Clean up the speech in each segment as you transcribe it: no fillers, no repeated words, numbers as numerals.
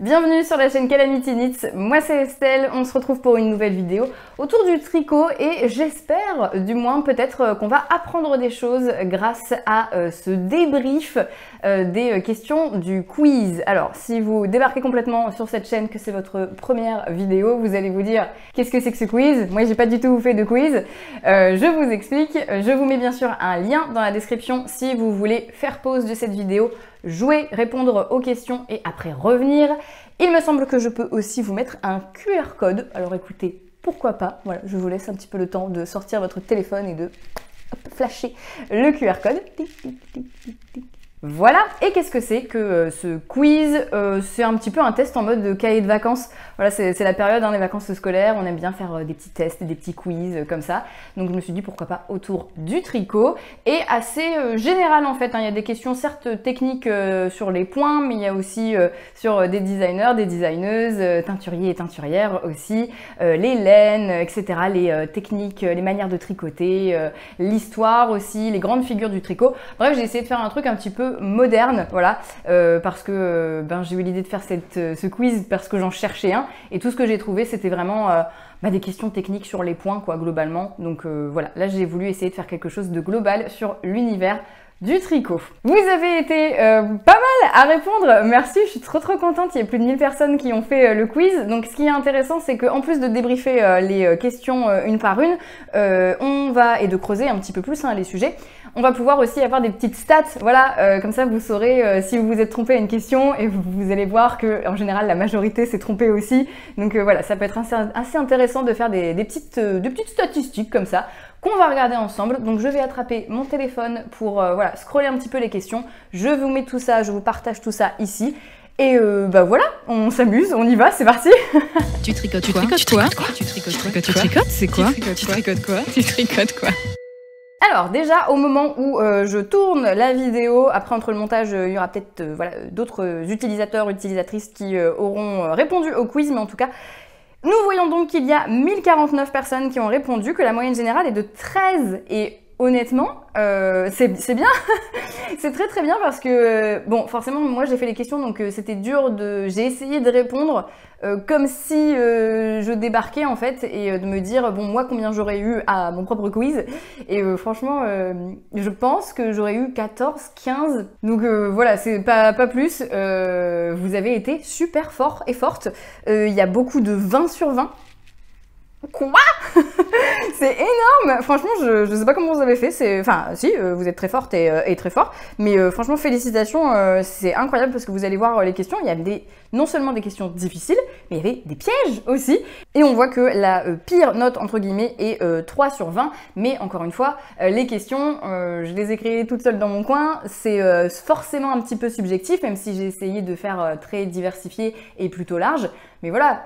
Bienvenue sur la chaîne Calamity Knits, moi c'est Estelle, on se retrouve pour une nouvelle vidéo autour du tricot et j'espère du moins peut-être qu'on va apprendre des choses grâce à ce débrief des questions du quiz. Alors si vous débarquez complètement sur cette chaîne, que c'est votre première vidéo, vous allez vous dire qu'est-ce que c'est que ce quiz? Moi j'ai pas du tout fait de quiz, je vous explique, je vous mets bien sûr un lien dans la description si vous voulez faire pause de cette vidéo, jouer, répondre aux questions et après revenir. Il me semble que je peux aussi vous mettre un QR code, alors écoutez, pourquoi pas, voilà, je vous laisse un petit peu le temps de sortir votre téléphone et de flasher le QR code. Voilà, et qu'est-ce que c'est que ce quiz? C'est un petit peu un test en mode cahier de vacances. Voilà, c'est la période des vacances scolaires, on aime bien faire des petits tests, des petits quiz comme ça. Donc je me suis dit pourquoi pas autour du tricot. Et assez général en fait, hein. Il y a des questions certes techniques sur les points, mais il y a aussi sur des designers, des designeuses, teinturiers et teinturières aussi, les laines, etc. Les techniques, les manières de tricoter, l'histoire aussi, les grandes figures du tricot. Bref, j'ai essayé de faire un truc un petit peu moderne, voilà, parce que j'ai eu l'idée de faire ce quiz parce que j'en cherchais un, et tout ce que j'ai trouvé c'était vraiment des questions techniques sur les points quoi globalement. Donc voilà, là j'ai voulu essayer de faire quelque chose de global sur l'univers du tricot. Vous avez été pas mal à répondre, merci, je suis trop contente, il y a plus de 1000 personnes qui ont fait le quiz. Donc ce qui est intéressant, c'est qu'en plus de débriefer les questions une par une, on va, et de creuser un petit peu plus les sujets, on va pouvoir aussi avoir des petites stats, voilà, comme ça vous saurez si vous vous êtes trompé à une question et vous allez voir que en général la majorité s'est trompée aussi. Donc voilà, ça peut être assez intéressant de faire des petites statistiques comme ça qu'on va regarder ensemble. Donc je vais attraper mon téléphone pour voilà, scroller un petit peu les questions. Je vous mets tout ça, je vous partage tout ça ici. Et voilà, on s'amuse, on y va, c'est parti. Tu tricotes quoi? Tu tricotes quoi? Tu tricotes? C'est quoi? Tu tricotes quoi? Tu tricotes quoi? Alors déjà au moment où je tourne la vidéo, après entre le montage il y aura peut-être voilà, d'autres utilisateurs, utilisatrices qui auront répondu au quiz, mais en tout cas nous voyons donc qu'il y a 1049 personnes qui ont répondu, que la moyenne générale est de 13 et honnêtement c'est bien, c'est très bien parce que bon forcément moi j'ai fait les questions donc c'était dur j'ai essayé de répondre comme si je débarquais en fait et de me dire bon moi combien j'aurais eu à mon propre quiz et franchement je pense que j'aurais eu 14, 15 donc voilà c'est pas plus, vous avez été super fort et forte, il y a beaucoup de 20 sur 20. Quoi? C'est énorme! Franchement, je sais pas comment vous avez fait, enfin, si, vous êtes très forte et très fort, mais franchement, félicitations, c'est incroyable parce que vous allez voir les questions, il y a non seulement des questions difficiles, mais il y avait des pièges aussi, et on voit que la pire note, entre guillemets, est 3 sur 20, mais encore une fois, les questions, je les ai créées toutes seules dans mon coin, c'est forcément un petit peu subjectif, même si j'ai essayé de faire très diversifié et plutôt large, mais voilà,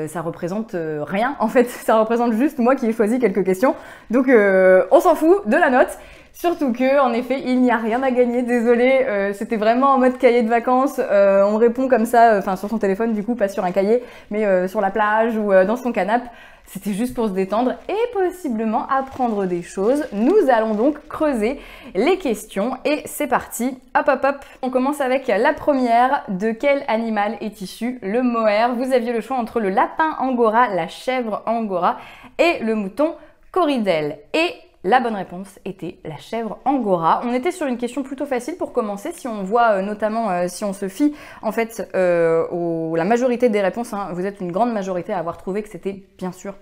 ça représente rien, en fait, ça représente juste moi qui ai choisi quelques questions, donc on s'en fout de la note. Surtout que, en effet, il n'y a rien à gagner, désolé, c'était vraiment en mode cahier de vacances, on répond comme ça, enfin sur son téléphone du coup, pas sur un cahier, mais sur la plage ou dans son canapé. C'était juste pour se détendre et possiblement apprendre des choses. Nous allons donc creuser les questions et c'est parti. Hop hop hop. On commence avec la première. De quel animal est issu le mohair? Vous aviez le choix entre le lapin angora, la chèvre angora et le mouton corydelle. Et la bonne réponse était la chèvre angora. On était sur une question plutôt facile pour commencer, si on voit notamment, si on se fie en fait la majorité des réponses, hein, vous êtes une grande majorité à avoir trouvé que c'était bien sûr,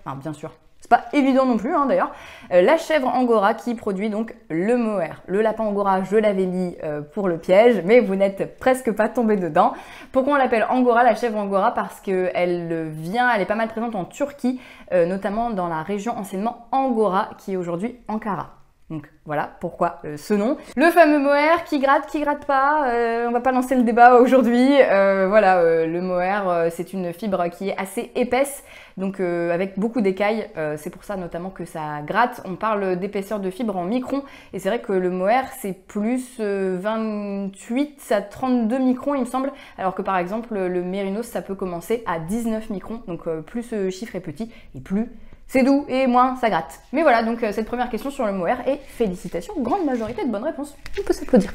c'est pas évident non plus d'ailleurs, la chèvre angora qui produit donc le mohair. Le lapin angora, je l'avais mis pour le piège, mais vous n'êtes presque pas tombé dedans. Pourquoi on l'appelle angora, la chèvre angora? Parce qu'elle elle est pas mal présente en Turquie, notamment dans la région anciennement Angora, qui est aujourd'hui Ankara. Donc voilà pourquoi ce nom. Le fameux mohair qui gratte pas, on va pas lancer le débat aujourd'hui. Voilà, le mohair c'est une fibre qui est assez épaisse, donc avec beaucoup d'écailles, c'est pour ça notamment que ça gratte. On parle d'épaisseur de fibre en microns et c'est vrai que le mohair c'est plus 28 à 32 microns il me semble, alors que par exemple le mérinos ça peut commencer à 19 microns, donc plus ce chiffre est petit et plus c'est doux et moins ça gratte. Mais voilà, donc cette première question sur le mohair et félicitations, grande majorité de bonnes réponses. On peut s'applaudir.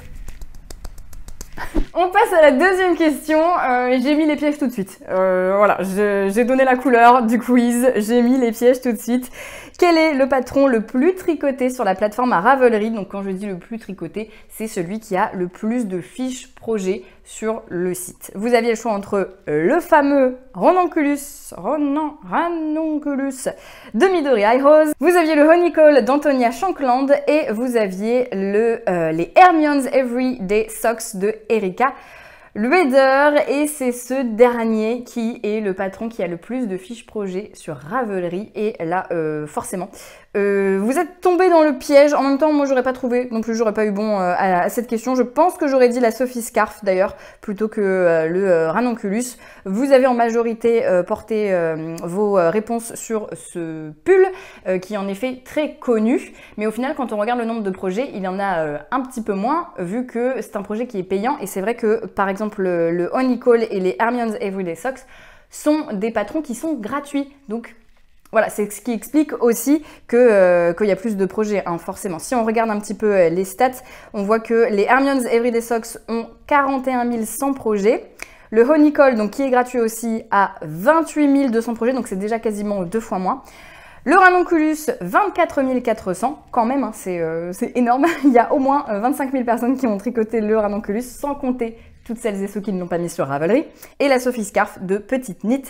On passe à la deuxième question. J'ai mis les pièges tout de suite. Voilà, j'ai donné la couleur du quiz. J'ai mis les pièges tout de suite. Quel est le patron le plus tricoté sur la plateforme Ravelry? Donc quand je dis le plus tricoté, c'est celui qui a le plus de fiches projets sur le site. Vous aviez le choix entre le fameux Ranunculus de Midori High-Rose, vous aviez le Honeycall d'Antonia Shankland et vous aviez les Hermione's Everyday Socks de Erika Lueder, et c'est ce dernier qui est le patron qui a le plus de fiches projets sur Ravelry. Et là, forcément, vous êtes tombé dans le piège. En même temps, moi, j'aurais pas trouvé non plus, j'aurais pas eu bon à cette question. Je pense que j'aurais dit la Sophie Scarf d'ailleurs, plutôt que le Ranunculus. Vous avez en majorité porté vos réponses sur ce pull, qui est en effet très connu. Mais au final, quand on regarde le nombre de projets, il y en a un petit peu moins, vu que c'est un projet qui est payant. Et c'est vrai que, par exemple, le Honeycall et les Hermione's Everyday Socks sont des patrons qui sont gratuits. Donc voilà, c'est ce qui explique aussi qu'il y a plus de projets, hein, forcément. Si on regarde un petit peu les stats, on voit que les Hermione's Everyday Socks ont 41 100 projets. Le Honeycall, donc qui est gratuit aussi, a 28 200 projets, donc c'est déjà quasiment 2 fois moins. Le Ranunculus, 24 400, quand même, hein, c'est énorme. Il y a au moins 25 000 personnes qui ont tricoté le Ranunculus, sans compter toutes celles et ceux qui ne l'ont pas mis sur Ravelry. Et la Sophie Scarf de Petite Knit,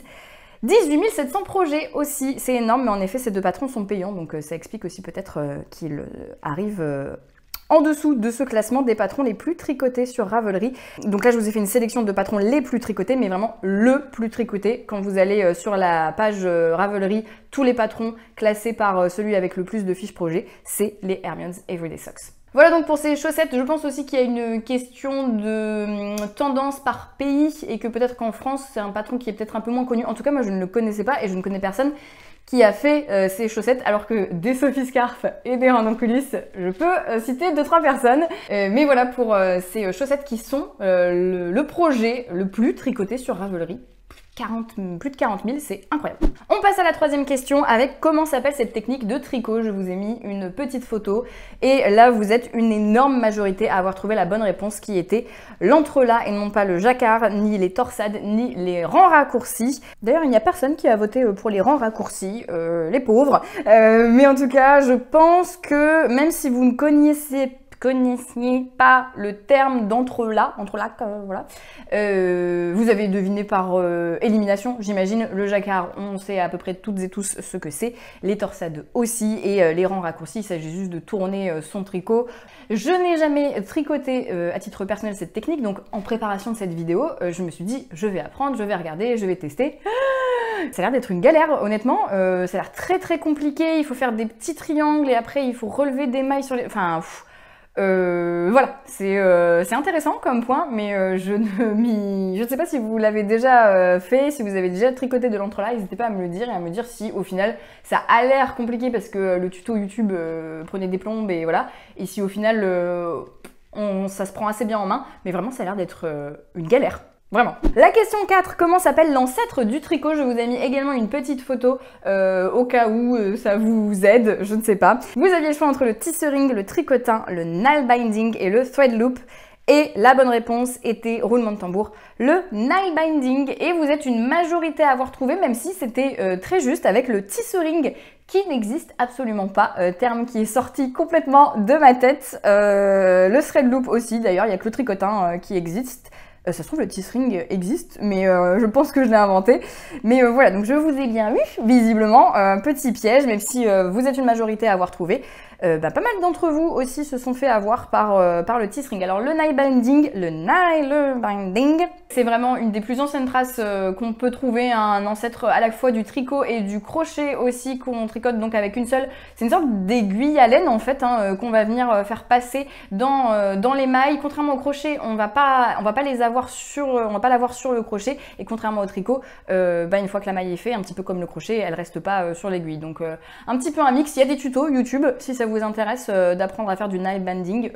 18 700 projets aussi, c'est énorme, mais en effet, ces deux patrons sont payants, donc ça explique aussi peut-être qu'ils arrivent en dessous de ce classement des patrons les plus tricotés sur Ravelry. Donc là, je vous ai fait une sélection de patrons les plus tricotés, mais vraiment le plus tricoté. Quand vous allez sur la page Ravelry, tous les patrons classés par celui avec le plus de fiches projets, c'est les Hermione's Everyday Socks. Voilà donc pour ces chaussettes. Je pense aussi qu'il y a une question de tendance par pays et que peut-être qu'en France, c'est un patron qui est peut-être un peu moins connu. En tout cas, moi, je ne le connaissais pas et je ne connais personne qui a fait ces chaussettes, alors que des Sophie Scarf et des Ranunculus, je peux citer 2-3 personnes. Mais voilà pour ces chaussettes qui sont le projet le plus tricoté sur Ravelry. Plus de 40 000, c'est incroyable. On passe à la troisième question avec comment s'appelle cette technique de tricot. Je vous ai mis une petite photo et là vous êtes une énorme majorité à avoir trouvé la bonne réponse qui était l'entrelac et non pas le jacquard, ni les torsades, ni les rangs raccourcis. D'ailleurs, il n'y a personne qui a voté pour les rangs raccourcis, les pauvres. Mais en tout cas, je pense que même si vous ne connaissiez pas le terme d'entrelac, voilà. Vous avez deviné par élimination, j'imagine. Le jacquard, on sait à peu près toutes et tous ce que c'est. Les torsades aussi, et les rangs raccourcis, il s'agit juste de tourner son tricot. Je n'ai jamais tricoté à titre personnel cette technique, donc en préparation de cette vidéo, je me suis dit, je vais apprendre, je vais regarder, je vais tester. Ça a l'air d'être une galère, honnêtement. Ça a l'air très très compliqué. Il faut faire des petits triangles et après il faut relever des mailles sur les... Enfin... voilà, c'est intéressant comme point, mais je ne sais pas si vous l'avez déjà fait, si vous avez déjà tricoté de l'entrelac, n'hésitez pas à me le dire et à me dire si au final ça a l'air compliqué parce que le tuto YouTube prenait des plombes et voilà, et si au final ça se prend assez bien en main, mais vraiment ça a l'air d'être une galère. Vraiment. La question 4, comment s'appelle l'ancêtre du tricot? Je vous ai mis également une petite photo au cas où ça vous aide, je ne sais pas. Vous aviez le choix entre le tissering, le tricotin, le nail binding et le thread loop. Et la bonne réponse était, roulement de tambour, le nail binding. Et vous êtes une majorité à avoir trouvé, même si c'était très juste, avec le tissering qui n'existe absolument pas, terme qui est sorti complètement de ma tête. Le thread loop aussi, d'ailleurs, il n'y a que le tricotin qui existe. Ça se trouve, le tissering existe, mais je pense que je l'ai inventé. Mais voilà, donc je vous ai bien eu, visiblement. Petit piège, même si vous êtes une majorité à avoir trouvé. Pas mal d'entre vous aussi se sont fait avoir par le tissering. Alors le nail binding, c'est vraiment une des plus anciennes traces qu'on peut trouver, un ancêtre à la fois du tricot et du crochet aussi, qu'on tricote donc avec une seule. C'est une sorte d'aiguille à laine en fait, hein, qu'on va venir faire passer dans les mailles. Contrairement au crochet, on va pas l'avoir sur le crochet, et contrairement au tricot, une fois que la maille est faite, un petit peu comme le crochet, elle reste pas sur l'aiguille. Donc un petit peu un mix. Il y a des tutos YouTube si ça vous intéresse d'apprendre à faire du nail binding,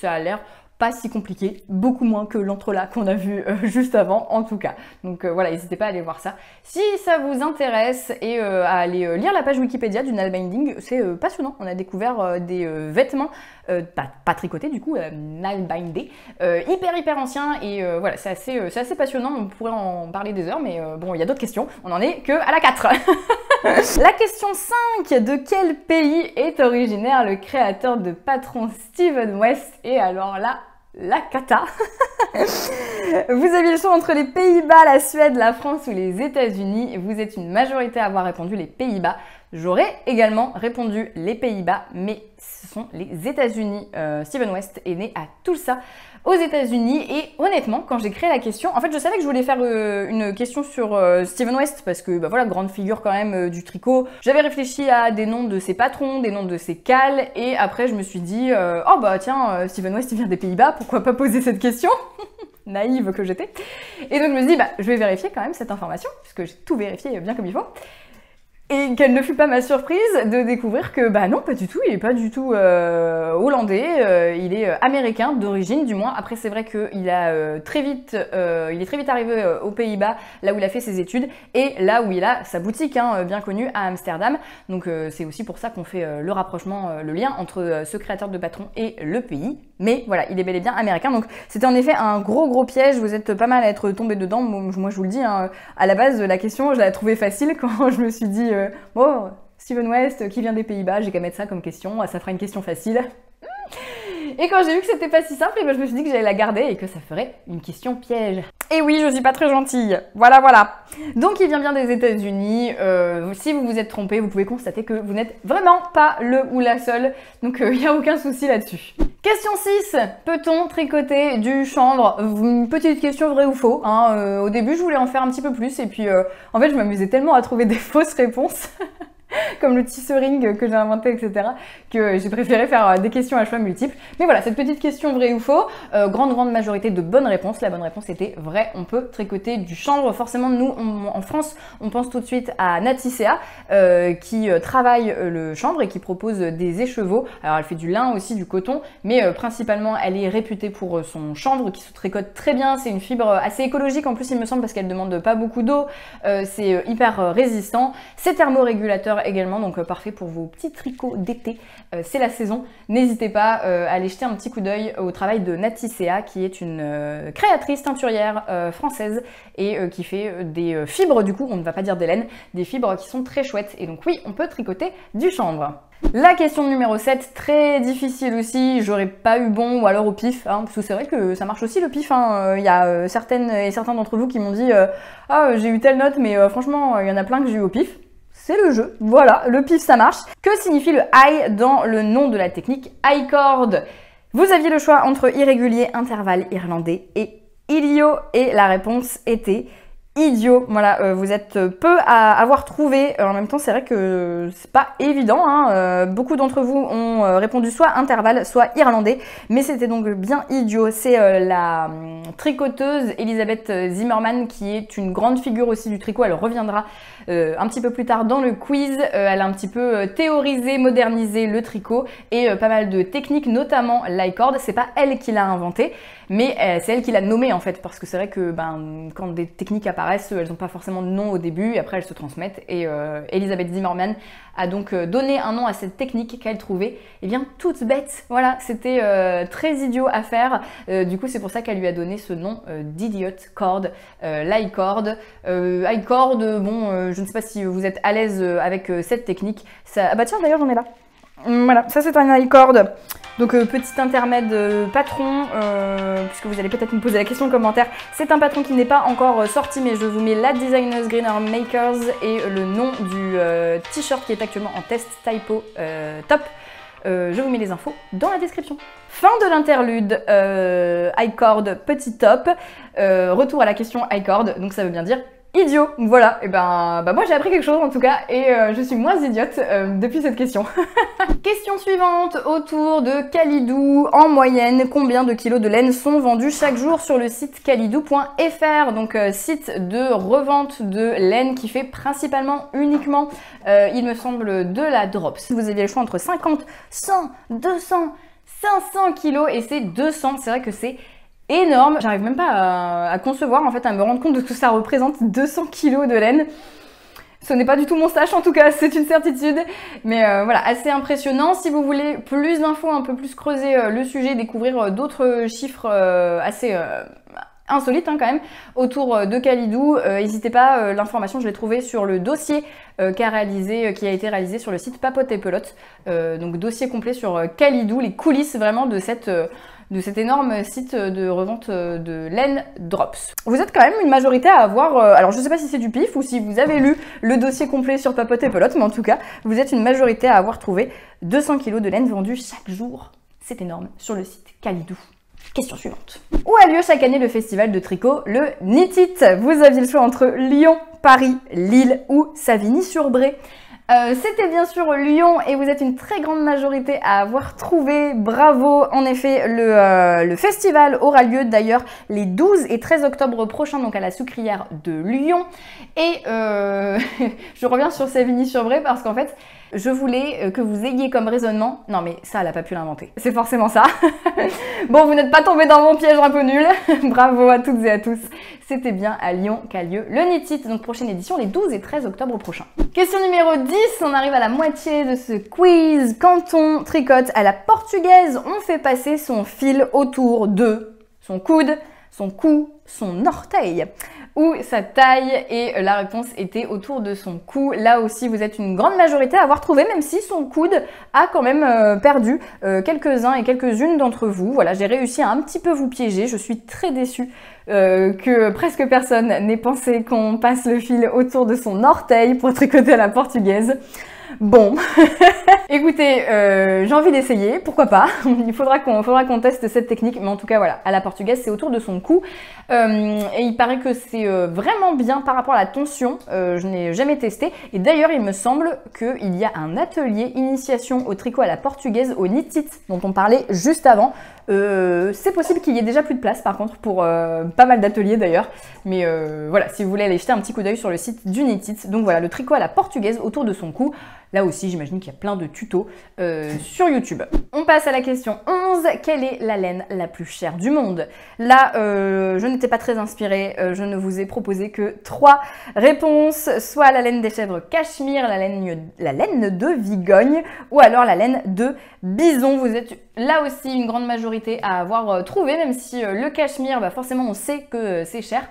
ça a l'air pas si compliqué, beaucoup moins que l'entrelac qu'on a vu juste avant en tout cas. Donc voilà, n'hésitez pas à aller voir ça. Si ça vous intéresse et à aller lire la page Wikipédia du nail binding, c'est passionnant. On a découvert des vêtements, pas tricotés du coup, nail bindés, hyper anciens et voilà, c'est assez passionnant, on pourrait en parler des heures, mais bon, il y a d'autres questions, on en est que à la 4. La question 5, de quel pays est originaire le créateur de Patron Steven West? Et alors là, la cata. Vous aviez le choix entre les Pays-Bas, la Suède, la France ou les États-Unis. Vous êtes une majorité à avoir répondu les Pays-Bas. J'aurais également répondu les Pays-Bas, mais ce sont les États-Unis. Steven West est né à Tulsa, aux États-Unis, et honnêtement, quand j'ai créé la question, en fait, je savais que je voulais faire une question sur Steven West parce que, bah voilà, grande figure quand même du tricot. J'avais réfléchi à des noms de ses patrons, des noms de ses cales, et après je me suis dit, oh bah tiens, Steven West il vient des Pays-Bas, pourquoi pas poser cette question? Naïve que j'étais. Et donc je me suis dit, bah je vais vérifier quand même cette information, puisque j'ai tout vérifié bien comme il faut. Et quelle ne fut pas ma surprise de découvrir que, bah non, pas du tout, il est pas du tout hollandais, il est américain d'origine, du moins. Après, c'est vrai qu'il a très vite arrivé aux Pays-Bas, là où il a fait ses études, et là où il a sa boutique, hein, bien connue, à Amsterdam. Donc c'est aussi pour ça qu'on fait le rapprochement, le lien entre ce créateur de patron et le pays. Mais voilà, il est bel et bien américain, donc c'était en effet un gros piège, vous êtes pas mal à être tombé dedans. Moi je vous le dis, hein, à la base la question je l'ai trouvée facile quand je me suis dit bon, Steven West qui vient des Pays-Bas, j'ai qu'à mettre ça comme question, ça fera une question facile. Et quand j'ai vu que c'était pas si simple, et ben je me suis dit que j'allais la garder et que ça ferait une question piège. Et oui, je suis pas très gentille. Voilà. Donc il vient bien des États-Unis. Si vous vous êtes trompé, vous pouvez constater que vous n'êtes vraiment pas le ou la seule. Donc il n'y a aucun souci là-dessus. Question 6. Peut-on tricoter du chanvre? Une petite question vrai ou faux. Hein. Au début, je voulais en faire un petit peu plus. Et puis, en fait, je m'amusais tellement à trouver des fausses réponses. Comme le tissering que j'ai inventé, etc., que j'ai préféré faire des questions à choix multiples. Mais voilà, cette petite question vrai ou faux, grande majorité de bonnes réponses. La bonne réponse était vrai, on peut tricoter du chanvre. Forcément, nous, en France, on pense tout de suite à Naticea, qui travaille le chanvre et qui propose des écheveaux. Alors, elle fait du lin aussi, du coton, mais principalement, elle est réputée pour son chanvre qui se tricote très bien. C'est une fibre assez écologique, en plus, il me semble, parce qu'elle demande pas beaucoup d'eau. C'est hyper résistant. C'est thermorégulateur également, donc parfait pour vos petits tricots d'été. C'est la saison. N'hésitez pas à aller jeter un petit coup d'œil au travail de Naticea, qui est une créatrice teinturière française et qui fait des fibres, du coup, on ne va pas dire des laines, des fibres qui sont très chouettes. Et donc oui, on peut tricoter du chanvre. La question numéro 7, très difficile aussi, j'aurais pas eu bon ou alors au pif, hein, parce que c'est vrai que ça marche aussi le pif, hein. Il y a certaines et certains d'entre vous qui m'ont dit ah j'ai eu telle note mais franchement il y en a plein que j'ai eu au pif. C'est le jeu, voilà, le pif ça marche. Que signifie le I dans le nom de la technique I-cord? Vous aviez le choix entre irrégulier, intervalle irlandais et idiot, et la réponse était idiot. Voilà, vous êtes peu à avoir trouvé. En même temps, c'est vrai que c'est pas évident, hein. Beaucoup d'entre vous ont répondu soit intervalle, soit irlandais, mais c'était donc bien idiot. C'est la tricoteuse Elisabeth Zimmermann, qui est une grande figure aussi du tricot. Elle reviendra un petit peu plus tard dans le quiz. Elle a un petit peu théorisé, modernisé le tricot et pas mal de techniques, notamment l'i-cord. C'est pas elle qui l'a inventé, mais c'est elle qui l'a nommé en fait, parce que c'est vrai que quand des techniques apparaissent, elles n'ont pas forcément de nom au début et après elles se transmettent. Et Elisabeth Zimmermann a donc donné un nom à cette technique qu'elle trouvait toute bête. Voilà, c'était très idiot à faire. Du coup, c'est pour ça qu'elle lui a donné ce nom d'idiot cord, l'i-cord. I-cord, bon, je ne sais pas si vous êtes à l'aise avec cette technique. Ça... Ah bah tiens, d'ailleurs, j'en ai là. Voilà, ça c'est un i-cord. Donc petit intermède patron, puisque vous allez peut-être me poser la question en commentaire. C'est un patron qui n'est pas encore sorti, mais je vous mets la Designers Greener Makers et le nom du t-shirt qui est actuellement en test typo top. Je vous mets les infos dans la description. Fin de l'interlude i-cord petit top. Retour à la question i-cord, donc ça veut bien dire idiot. Voilà, et moi j'ai appris quelque chose en tout cas, et je suis moins idiote depuis cette question. Question suivante, autour de Kalidou. En moyenne, combien de kilos de laine sont vendus chaque jour sur le site kalidou.fr, donc site de revente de laine qui fait principalement uniquement, il me semble, de la drops. Vous aviez le choix entre 50, 100, 200, 500 kg et c'est 200, c'est vrai que c'est énorme. J'arrive même pas à concevoir, en fait, à me rendre compte de ce que ça représente, 200 kg de laine. Ce n'est pas du tout mon stage en tout cas, c'est une certitude. Mais voilà, assez impressionnant. Si vous voulez plus d'infos, un peu plus creuser le sujet, découvrir d'autres chiffres assez insolites hein, quand même, autour de Kalidou, n'hésitez pas, l'information je l'ai trouvée sur le dossier qui a été réalisé sur le site Papote et Pelote. Donc dossier complet sur Kalidou, les coulisses vraiment de cet énorme site de revente de laine Drops. Vous êtes quand même une majorité à avoir, alors je sais pas si c'est du pif ou si vous avez lu le dossier complet sur Papote et Pelote, mais en tout cas, vous êtes une majorité à avoir trouvé 200 kg de laine vendue chaque jour. C'est énorme, sur le site Kalidou. Question suivante. Où a lieu chaque année le festival de tricot, le Knit It? Vous aviez le choix entre Lyon, Paris, Lille ou Savigny-sur-Bray. C'était bien sûr Lyon et vous êtes une très grande majorité à avoir trouvé. Bravo! En effet, le festival aura lieu d'ailleurs les 12 et 13 octobre prochains, donc à la Sucrière de Lyon. Et je reviens sur Savigny-sur-Bray parce qu'en fait, je voulais que vous ayez comme raisonnement... Non mais ça, elle a pas pu l'inventer. C'est forcément ça. Bon, vous n'êtes pas tombé dans mon piège un peu nul. Bravo à toutes et à tous. C'était bien à Lyon qu'a lieu le Knit It, donc prochaine édition les 12 et 13 octobre prochains. Question numéro 10, on arrive à la moitié de ce quiz. Quand on tricote à la portugaise, on fait passer son fil autour de son coude, son cou, son orteil ou sa taille, et la réponse était autour de son cou. Là aussi, vous êtes une grande majorité à avoir trouvé, même si son coude a quand même perdu quelques-uns et quelques-unes d'entre vous. Voilà, j'ai réussi à un petit peu vous piéger. Je suis très déçue que presque personne n'ait pensé qu'on passe le fil autour de son orteil pour tricoter à la portugaise. Bon, écoutez, j'ai envie d'essayer, pourquoi pas. Il faudra qu'on teste cette technique, mais en tout cas voilà, à la portugaise c'est autour de son cou, et il paraît que c'est vraiment bien par rapport à la tension. Je n'ai jamais testé, et d'ailleurs il me semble qu'il y a un atelier initiation au tricot à la portugaise au Knit It dont on parlait juste avant. C'est possible qu'il y ait déjà plus de place par contre pour pas mal d'ateliers d'ailleurs, mais voilà, si vous voulez aller jeter un petit coup d'œil sur le site du Knit It. Donc voilà, le tricot à la portugaise autour de son cou. Là aussi, j'imagine qu'il y a plein de tutos sur YouTube. On passe à la question 11. Quelle est la laine la plus chère du monde? Là, je n'étais pas très inspirée. Je ne vous ai proposé que 3 réponses. Soit la laine des chèvres cachemire, la laine de Vigogne, ou alors la laine de bison. Vous êtes là aussi une grande majorité à avoir trouvé, même si le cachemire, bah forcément, on sait que c'est cher.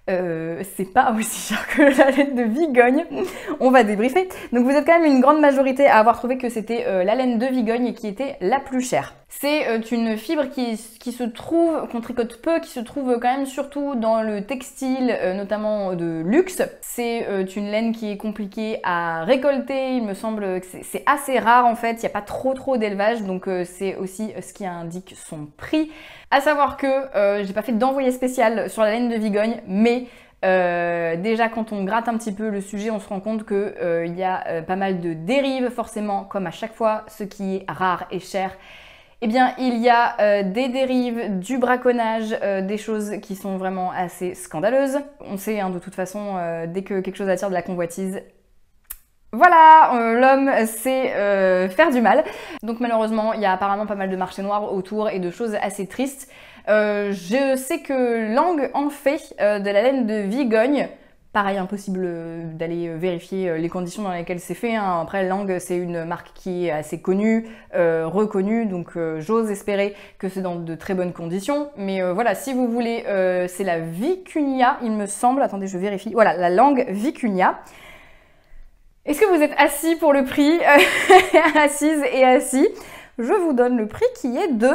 C'est pas aussi cher que la laine de Vigogne. On va débriefer. Donc vous êtes quand même une grande majorité à avoir trouvé que c'était la laine de Vigogne qui était la plus chère. C'est une fibre qui se trouve, qu'on tricote peu, qui se trouve quand même surtout dans le textile, notamment de luxe. C'est une laine qui est compliquée à récolter. Il me semble que c'est assez rare en fait. Il n'y a pas trop d'élevage, donc c'est aussi ce qui indique son prix. À savoir que j'ai pas fait d'envoyé spécial sur la laine de Vigogne, mais déjà quand on gratte un petit peu le sujet, on se rend compte que y a pas mal de dérives, forcément, comme à chaque fois, ce qui est rare et cher. Eh bien, il y a des dérives, du braconnage, des choses qui sont vraiment assez scandaleuses. On sait hein, de toute façon, dès que quelque chose attire de la convoitise, voilà, l'homme sait faire du mal. Donc malheureusement, il y a apparemment pas mal de marchés noirs autour et de choses assez tristes. Je sais que Lang en fait de la laine de Vigogne. Pareil, impossible d'aller vérifier les conditions dans lesquelles c'est fait. Hein. Après, Lang, c'est une marque qui est assez connue, reconnue, donc j'ose espérer que c'est dans de très bonnes conditions. Mais voilà, si vous voulez, c'est la Vicuña, il me semble. Attendez, je vérifie. Voilà, la Lang Vicuña. Est-ce que vous êtes assis pour le prix? Assise et assis. Je vous donne le prix qui est de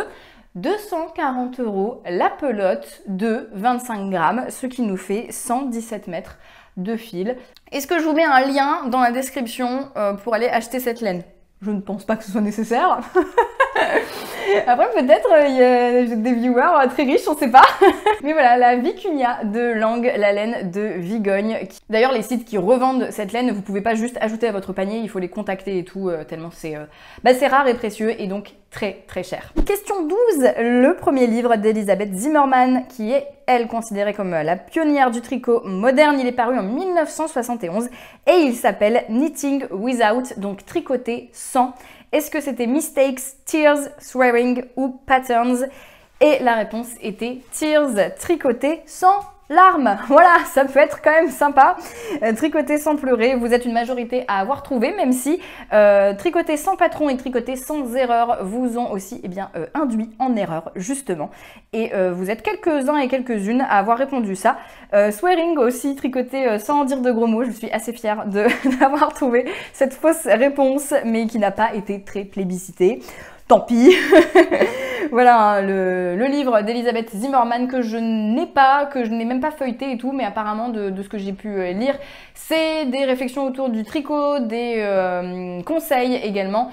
240 € la pelote de 25 grammes, ce qui nous fait 117 mètres de fil. Est-ce que je vous mets un lien dans la description pour aller acheter cette laine? Je ne pense pas que ce soit nécessaire. Après, peut-être il y a des viewers très riches, on sait pas. Mais voilà, la Vicuña de Lang, la laine de Vigogne. D'ailleurs, les sites qui revendent cette laine, vous pouvez pas juste ajouter à votre panier, il faut les contacter et tout, tellement c'est rare et précieux. Et donc, très très cher. Question 12, le premier livre d'Elizabeth Zimmermann, qui est, elle, considérée comme la pionnière du tricot moderne. Il est paru en 1971 et il s'appelle Knitting Without, donc tricoter sans. Est-ce que c'était Mistakes, Tears, Swearing ou Patterns? Et la réponse était Tears, tricoter sans larmes. Voilà, ça peut être quand même sympa. Tricoter sans pleurer, vous êtes une majorité à avoir trouvé, même si tricoter sans patron et tricoter sans erreur vous ont aussi induit en erreur, justement. Et vous êtes quelques-uns et quelques-unes à avoir répondu ça. Swearing aussi, tricoter sans dire de gros mots. Je suis assez fière d'avoir trouvé cette fausse réponse, mais qui n'a pas été très plébiscitée. Tant pis. Voilà, hein, le livre d'Elizabeth Zimmermann que je n'ai même pas feuilleté et tout, mais apparemment de ce que j'ai pu lire, c'est des réflexions autour du tricot, des conseils également.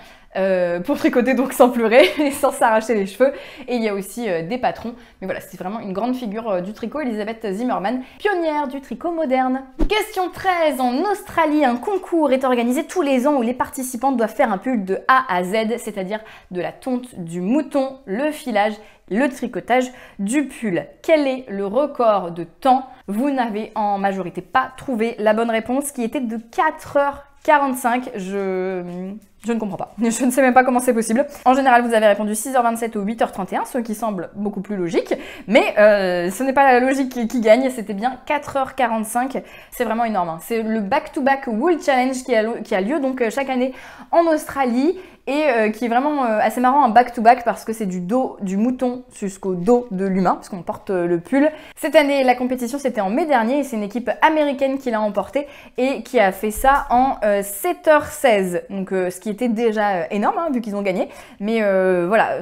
Pour tricoter donc sans pleurer et sans s'arracher les cheveux, et il y a aussi des patrons, mais voilà, c'est vraiment une grande figure du tricot, Elizabeth Zimmermann, pionnière du tricot moderne. Question 13, en Australie, un concours est organisé tous les ans où les participants doivent faire un pull de A à Z, c'est-à-dire de la tonte du mouton, le filage, le tricotage du pull. Quel est le record de temps? Vous n'avez en majorité pas trouvé la bonne réponse, qui était de 4h45. Je ne comprends pas. Je ne sais même pas comment c'est possible. En général, vous avez répondu 6h27 ou 8h31, ce qui semble beaucoup plus logique. Mais ce n'est pas la logique qui gagne, c'était bien 4h45. C'est vraiment énorme, hein. C'est le Back-to-Back Wool Challenge qui a lieu donc chaque année en Australie. Et qui est vraiment assez marrant, un back-to-back, parce que c'est du dos du mouton jusqu'au dos de l'humain, parce qu'on porte le pull. Cette année, la compétition, c'était en mai dernier, et c'est une équipe américaine qui l'a emporté, et qui a fait ça en 7h16, donc ce qui était déjà énorme, hein, vu qu'ils ont gagné. Mais voilà,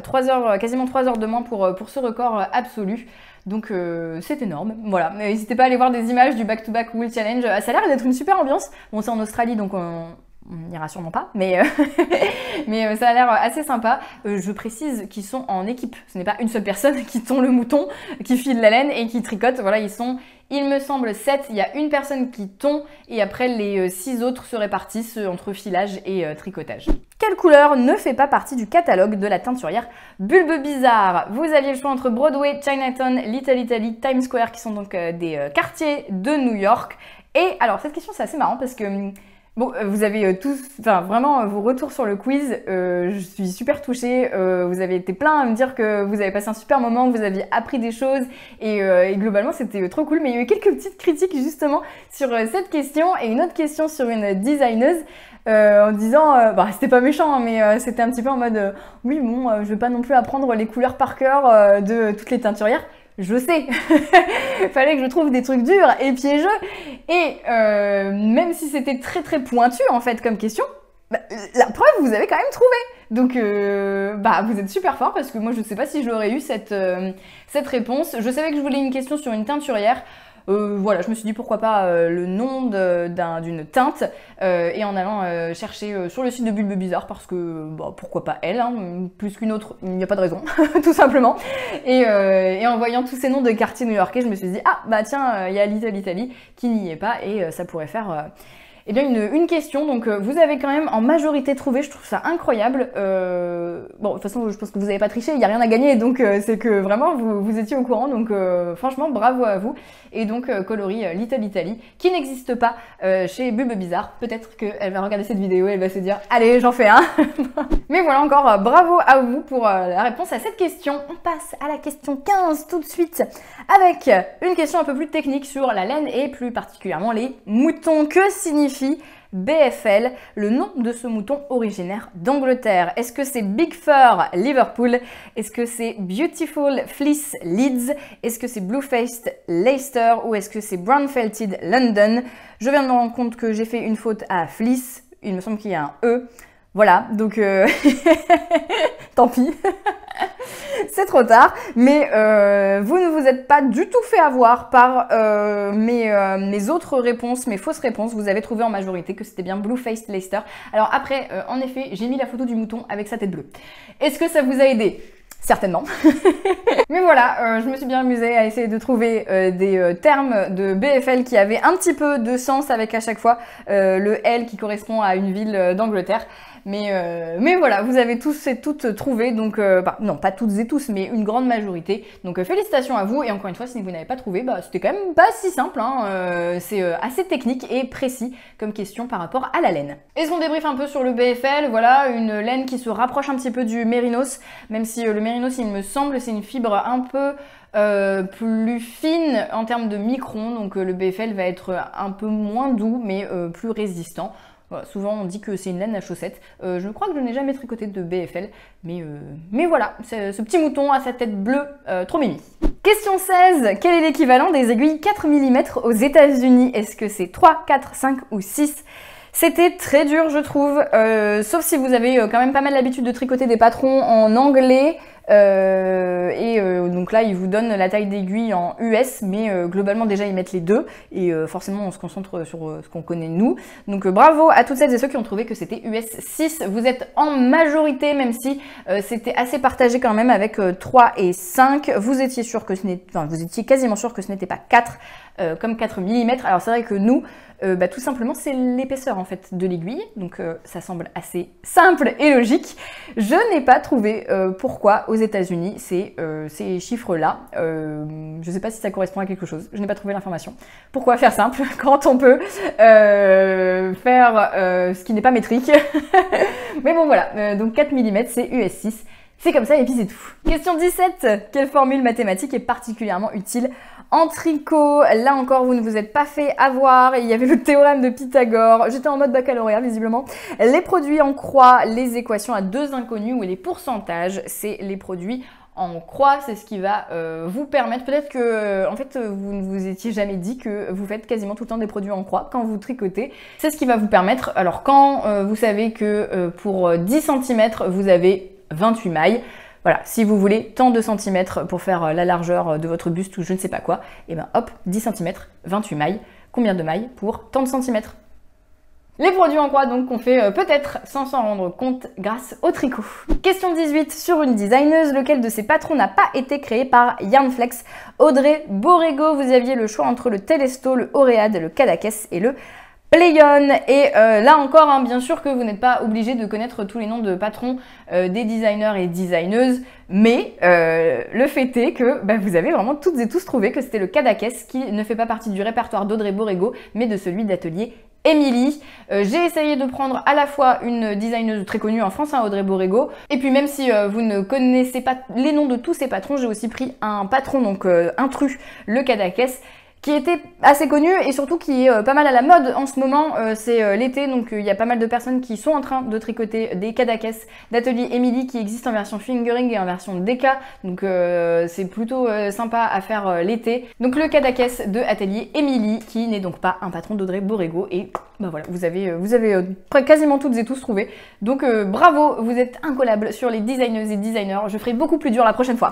quasiment 3 heures de moins pour ce record absolu. Donc c'est énorme, voilà. N'hésitez pas à aller voir des images du Back-to-Back Wool Challenge, ça a l'air d'être une super ambiance. Bon, c'est en Australie, donc on n'ira sûrement pas, mais ça a l'air assez sympa. Je précise qu'ils sont en équipe. Ce n'est pas une seule personne qui tond le mouton, qui file la laine et qui tricote. Voilà, ils sont, il me semble, 7. Il y a une personne qui tond et après les 6 autres se répartissent entre filage et tricotage. Quelle couleur ne fait pas partie du catalogue de la teinturière Bulbe Bizarre? Vous aviez le choix entre Broadway, Chinatown, Little Italy, Times Square, qui sont donc des quartiers de New York. Et alors, cette question, c'est assez marrant parce que bon, vous avez tous, enfin vraiment vos retours sur le quiz, je suis super touchée, vous avez été plein à me dire que vous avez passé un super moment, que vous aviez appris des choses et globalement c'était trop cool, mais il y a eu quelques petites critiques justement sur cette question et une autre question sur une designeuse en disant, bah c'était pas méchant, hein, mais c'était un petit peu en mode oui bon, je vais pas non plus apprendre les couleurs par cœur de toutes les teinturières. Je sais, fallait que je trouve des trucs durs et piégeux, et même si c'était très très pointu en fait comme question, bah, la preuve vous avez quand même trouvé. Donc bah vous êtes super fort, parce que moi je sais pas si je l'aurais eu cette réponse. Je savais que je voulais une question sur une teinturière. Voilà, je me suis dit pourquoi pas le nom d'une teinte, et en allant chercher sur le site de Bulbe Bizarre, parce que bah, pourquoi pas elle, hein, plus qu'une autre, il n'y a pas de raison, tout simplement. Et en voyant tous ces noms de quartiers new-yorkais, je me suis dit ah bah tiens, il y a Little Italy qui n'y est pas, et ça pourrait faire eh bien une question. Donc vous avez quand même en majorité trouvé, je trouve ça incroyable. Bon, de toute façon je pense que vous n'avez pas triché, il n'y a rien à gagner, donc c'est que vraiment vous étiez au courant, donc franchement bravo à vous. Et donc coloris Little Italy, qui n'existe pas chez Bulbe Bizarre. Peut-être qu'elle va regarder cette vidéo et elle va se dire allez j'en fais un. Mais voilà, encore bravo à vous pour la réponse à cette question. On passe à la question 15 tout de suite, avec une question un peu plus technique sur la laine et plus particulièrement les moutons. Que signifie BFL, le nom de ce mouton originaire d'Angleterre? Est-ce que c'est Big Fur Liverpool? Est-ce que c'est Beautiful Fleece Leeds? Est-ce que c'est Blue-Faced Leicester? Ou est-ce que c'est Brown Felted London? Je viens de me rendre compte que j'ai fait une faute à Fleece, il me semble qu'il y a un E. Voilà, donc tant pis. C'est trop tard, mais vous ne vous êtes pas du tout fait avoir par mes autres réponses, mes fausses réponses. Vous avez trouvé en majorité que c'était bien Blue-Faced Leicester. Alors après, en effet, j'ai mis la photo du mouton avec sa tête bleue. Est-ce que ça vous a aidé? Certainement. Mais voilà, je me suis bien amusée à essayer de trouver des termes de BFL qui avaient un petit peu de sens, avec à chaque fois le L qui correspond à une ville d'Angleterre. Mais voilà, vous avez tous et toutes trouvé, donc non pas toutes et tous, mais une grande majorité. Donc félicitations à vous, et encore une fois, si vous n'avez pas trouvé, c'était quand même pas si simple, hein. C'est assez technique et précis comme question par rapport à la laine. Est-ce qu'on débriefe un peu sur le BFL? Voilà, une laine qui se rapproche un petit peu du mérinos, même si le mérinos, il me semble, c'est une fibre un peu plus fine en termes de microns, donc le BFL va être un peu moins doux, mais plus résistant. Voilà, souvent on dit que c'est une laine à chaussettes. Je crois que je n'ai jamais tricoté de BFL, mais voilà, ce petit mouton à sa tête bleue, trop mimi. Question 16. Quel est l'équivalent des aiguilles 4 mm aux États-Unis? Est-ce que c'est 3, 4, 5 ou 6? C'était très dur, je trouve, sauf si vous avez quand même pas mal l'habitude de tricoter des patrons en anglais. Donc là, ils vous donnent la taille d'aiguille en US, mais globalement déjà ils mettent les deux, et forcément on se concentre sur ce qu'on connaît nous. Donc bravo à toutes celles et ceux qui ont trouvé que c'était US 6. Vous êtes en majorité, même si c'était assez partagé quand même avec 3 et 5. Vous étiez sûr que ce n'était, enfin, vous étiez quasiment sûr que ce n'était pas 4 comme 4 mm. Alors c'est vrai que nous, tout simplement c'est l'épaisseur en fait de l'aiguille, donc ça semble assez simple et logique. Je n'ai pas trouvé pourquoi aux États-Unis ces chiffres-là. Je ne sais pas si ça correspond à quelque chose, je n'ai pas trouvé l'information. Pourquoi faire simple quand on peut faire ce qui n'est pas métrique? Mais bon voilà, donc 4 mm c'est US 6. C'est comme ça et puis c'est tout. Question 17. Quelle formule mathématique est particulièrement utile en tricot? Là encore, vous ne vous êtes pas fait avoir. Il y avait le théorème de Pythagore. J'étais en mode baccalauréat, visiblement. Les produits en croix, les équations à deux inconnus ou les pourcentages, c'est les produits en croix. C'est ce qui va vous permettre, peut-être que en fait vous ne vous étiez jamais dit que vous faites quasiment tout le temps des produits en croix quand vous tricotez. C'est ce qui va vous permettre, alors quand vous savez que pour 10 cm, vous avez 28 mailles. Voilà, si vous voulez tant de centimètres pour faire la largeur de votre buste ou je ne sais pas quoi, et ben hop, 10 cm, 28 mailles. Combien de mailles pour tant de centimètres? Les produits en croix donc qu'on fait peut-être sans s'en rendre compte grâce au tricot. Question 18. Sur une designeuse, lequel de ces patrons n'a pas été créé par Yarnflex? Audrey Borrego, vous aviez le choix entre le Telesto, le Oread, le Cadaqués et le Playon. Et là encore, hein, bien sûr que vous n'êtes pas obligé de connaître tous les noms de patrons des designers et designeuses, mais le fait est que vous avez vraiment toutes et tous trouvé que c'était le Cadaqués qui ne fait pas partie du répertoire d'Audrey Borrego, mais de celui d'atelier Émilie. J'ai essayé de prendre à la fois une designeuse très connue en France, hein, Audrey Borrego, et puis même si vous ne connaissez pas les noms de tous ces patrons, j'ai aussi pris un patron, donc intrus, le Cadaqués, qui était assez connu et surtout qui est pas mal à la mode en ce moment. C'est l'été, donc il y a pas mal de personnes qui sont en train de tricoter des Cadaqués d'atelier Émilie qui existent en version fingering et en version DK, donc c'est plutôt sympa à faire l'été. Donc le Cadaqués de atelier Émilie qui n'est donc pas un patron d'Audrey Borrego, et voilà, vous avez quasiment toutes et tous trouvé. Donc bravo, vous êtes incollables sur les designeuses et designers. Je ferai beaucoup plus dur la prochaine fois.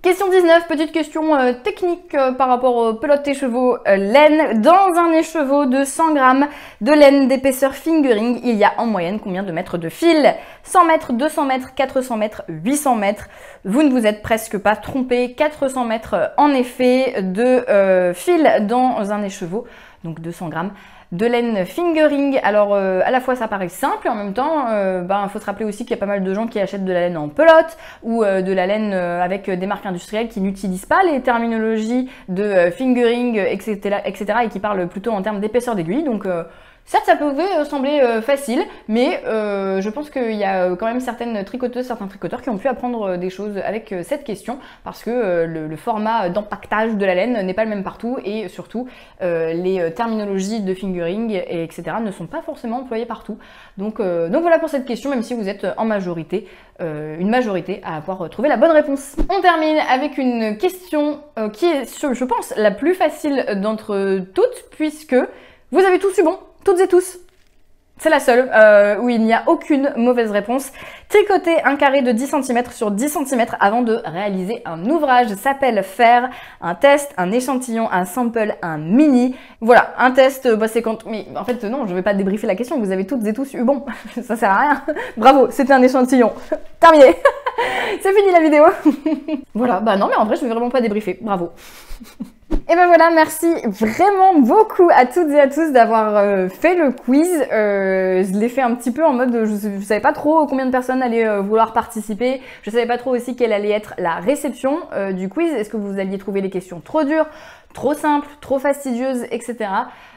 Question 19, petite question technique par rapport aux pelotes écheveau laine. Dans un écheveau de 100 grammes de laine d'épaisseur fingering, il y a en moyenne combien de mètres de fil? 100 mètres, 200 mètres, 400 mètres, 800 mètres. Vous ne vous êtes presque pas trompé. 400 mètres en effet de fil dans un écheveau, donc 200 grammes de laine fingering. Alors à la fois ça paraît simple et en même temps il faut se rappeler aussi qu'il y a pas mal de gens qui achètent de la laine en pelote ou de la laine avec des marques industrielles qui n'utilisent pas les terminologies de fingering, etc., et qui parlent plutôt en termes d'épaisseur d'aiguille. Donc certes, ça pouvait sembler facile, mais je pense qu'il y a quand même certaines tricoteuses, certains tricoteurs qui ont pu apprendre des choses avec cette question, parce que le format d'empaquetage de la laine n'est pas le même partout, et surtout les terminologies de fingering, etc. ne sont pas forcément employées partout. Donc voilà pour cette question, même si vous êtes en majorité, une majorité à avoir trouvé la bonne réponse. On termine avec une question qui est, je pense, la plus facile d'entre toutes, puisque vous avez tous eu bon. Toutes et tous. C'est la seule où il n'y a aucune mauvaise réponse. Tricoter un carré de 10 cm sur 10 cm avant de réaliser un ouvrage s'appelle faire un test, un échantillon, un sample, un mini. Voilà, un test, c'est quand... Mais en fait, non, je vais pas débriefer la question, vous avez toutes et tous eu bon. Ça sert à rien. Bravo, c'était un échantillon. Terminé. C'est fini la vidéo. Voilà, non mais en vrai, je vais vraiment pas débriefer. Bravo. Et ben voilà, merci vraiment beaucoup à toutes et à tous d'avoir fait le quiz. Je l'ai fait un petit peu en mode, je savais pas trop combien de personnes allaient vouloir participer. Je savais pas trop aussi quelle allait être la réception du quiz. Est-ce que vous alliez trouver les questions trop dures, trop simples, trop fastidieuses, etc.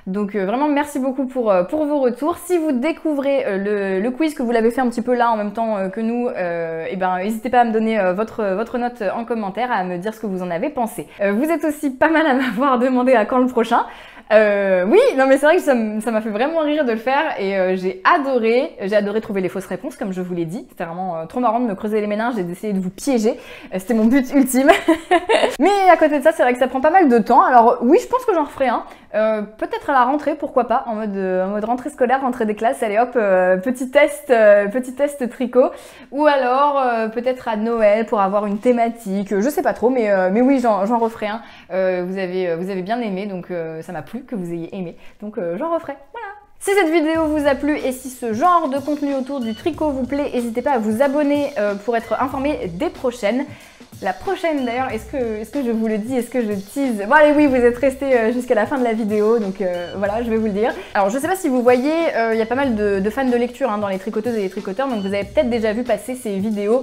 Donc vraiment merci beaucoup pour vos retours. Si vous découvrez le quiz, que vous l'avez fait un petit peu là en même temps que nous, et ben n'hésitez pas à me donner votre note en commentaire, à me dire ce que vous en avez pensé. Vous êtes aussi pas mal à m'avoir demandé à quand le prochain. Oui, non mais c'est vrai que ça m'a fait vraiment rire de le faire et j'ai adoré trouver les fausses réponses comme je vous l'ai dit. C'était vraiment trop marrant de me creuser les méninges et d'essayer de vous piéger. C'était mon but ultime. Mais à côté de ça, c'est vrai que ça prend pas mal de temps. Alors oui, je pense que j'en referai un. Peut-être à la rentrée, pourquoi pas, en mode rentrée scolaire, rentrée des classes, allez hop, petit test tricot. Ou alors peut-être à Noël pour avoir une thématique, je sais pas trop, mais oui, j'en referai un. Vous avez bien aimé, donc ça m'a plu que vous ayez aimé, donc j'en referai, voilà. Si cette vidéo vous a plu et si ce genre de contenu autour du tricot vous plaît, n'hésitez pas à vous abonner pour être informé des prochaines. La prochaine d'ailleurs, est-ce que je vous le dis, est-ce que je tease? Bon allez oui, vous êtes restés jusqu'à la fin de la vidéo, donc voilà, je vais vous le dire. Alors je sais pas si vous voyez, il y a pas mal de fans de lecture dans les tricoteuses et les tricoteurs, donc vous avez peut-être déjà vu passer ces vidéos.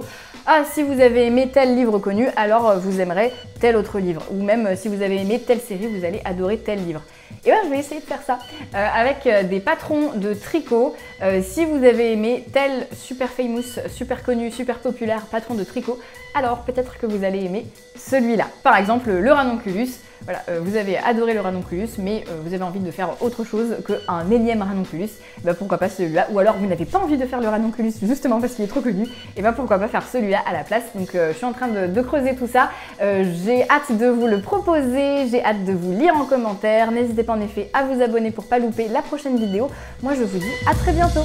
Ah, si vous avez aimé tel livre connu, alors vous aimerez tel autre livre. Ou même si vous avez aimé telle série, vous allez adorer tel livre. Et ben je vais essayer de faire ça avec des patrons de tricot. Si vous avez aimé tel super famous, super connu, super populaire patron de tricot, alors peut-être que vous allez aimer celui-là. Par exemple, le ranunculus. Voilà, vous avez adoré le ranunculus, mais vous avez envie de faire autre chose qu'un énième ranunculus. Et ben pourquoi pas celui-là. Ou alors vous n'avez pas envie de faire le ranunculus justement parce qu'il est trop connu. Et ben pourquoi pas faire celui-là à la place. Donc je suis en train de creuser tout ça. J'ai hâte de vous le proposer, j'ai hâte de vous lire en commentaire. N'hésitez pas en effet à vous abonner pour pas louper la prochaine vidéo. Moi je vous dis à très bientôt.